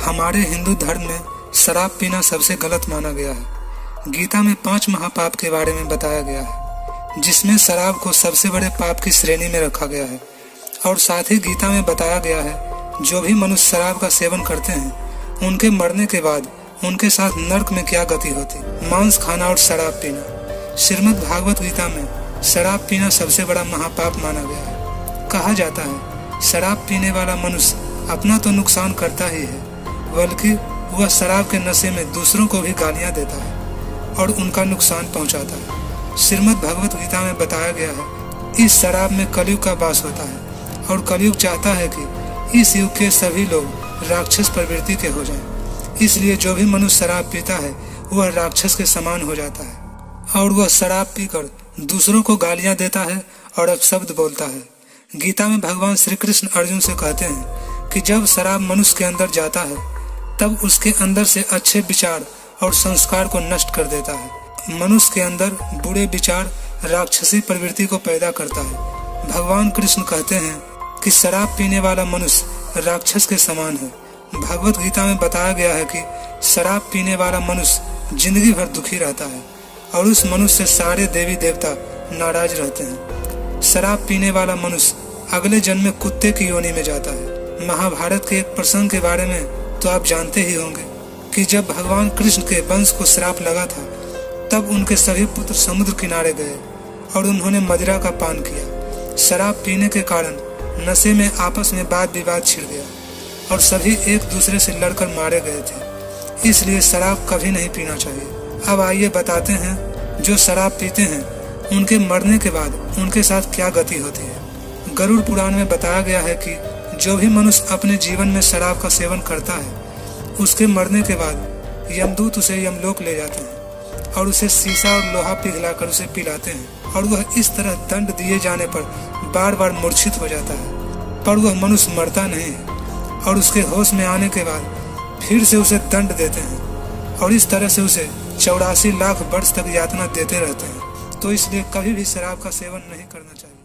हमारे हिंदू धर्म में शराब पीना सबसे गलत माना गया है। गीता में 5 महापाप के बारे में बताया गया है, जिसमें शराब को सबसे बड़े पाप की श्रेणी में रखा गया है। और साथ ही गीता में बताया गया है जो भी मनुष्य शराब का सेवन करते हैं उनके मरने के बाद उनके साथ नर्क में क्या गति होती। मांस खाना और शराब पीना। श्रीमद् भागवत गीता में शराब पीना सबसे बड़ा महापाप माना गया है। कहा जाता है शराब पीने वाला मनुष्य अपना तो नुकसान करता ही है, बल्कि वह शराब के नशे में दूसरों को भी गालियां देता है और उनका नुकसान पहुंचाता है। श्रीमद् भगवत गीता में बताया गया है इस शराब में कलयुग का वास होता है और कलयुग चाहता है कि इस युग के सभी लोग राक्षस प्रवृत्ति के हो जाएं। इसलिए जो भी मनुष्य शराब पीता है वह राक्षस के समान हो जाता है और वह शराब पीकर दूसरों को गालियां देता है और अपशब्द बोलता है। गीता में भगवान श्री कृष्ण अर्जुन से कहते हैं कि जब शराब मनुष्य के अंदर जाता है तब उसके अंदर से अच्छे विचार और संस्कार को नष्ट कर देता है। मनुष्य के अंदर बुरे विचार राक्षसी प्रवृत्ति को पैदा करता है। भगवान कृष्ण कहते हैं कि शराब पीने वाला मनुष्य राक्षस के समान है। भगवत गीता में बताया गया है कि शराब पीने वाला मनुष्य जिंदगी भर दुखी रहता है और उस मनुष्य से सारे देवी देवता नाराज रहते हैं। शराब पीने वाला मनुष्य अगले जन्म में कुत्ते की योनि में जाता है। महाभारत के एक प्रसंग के बारे में तो आप जानते ही होंगे कि जब भगवान कृष्ण के वंश को श्राप लगा था तब उनके सभी पुत्र समुद्र किनारे गए और उन्होंने मदिरा का पान किया। शराब पीने के कारण नशे में आपस में वाद विवाद छिड़ गया और सभी एक दूसरे से लड़कर मारे गए थे। इसलिए शराब कभी नहीं पीना चाहिए। अब आइए बताते हैं जो शराब पीते हैं उनके मरने के बाद उनके साथ क्या गति होती है। गरुड़ पुराण में बताया गया है कि जो भी मनुष्य अपने जीवन में शराब का सेवन करता है उसके मरने के बाद यमदूत उसे यमलोक ले जाते हैं और उसे शीशा और लोहा पिघलाकर उसे पिलाते हैं और वह इस तरह दंड दिए जाने पर बार बार मूर्छित हो जाता है, पर वह मनुष्य मरता नहीं है और उसके होश में आने के बाद फिर से उसे दंड देते हैं और इस तरह से उसे 84 लाख वर्ष तक यातना देते रहते हैं। तो इसलिए कभी भी शराब का सेवन नहीं करना चाहिए।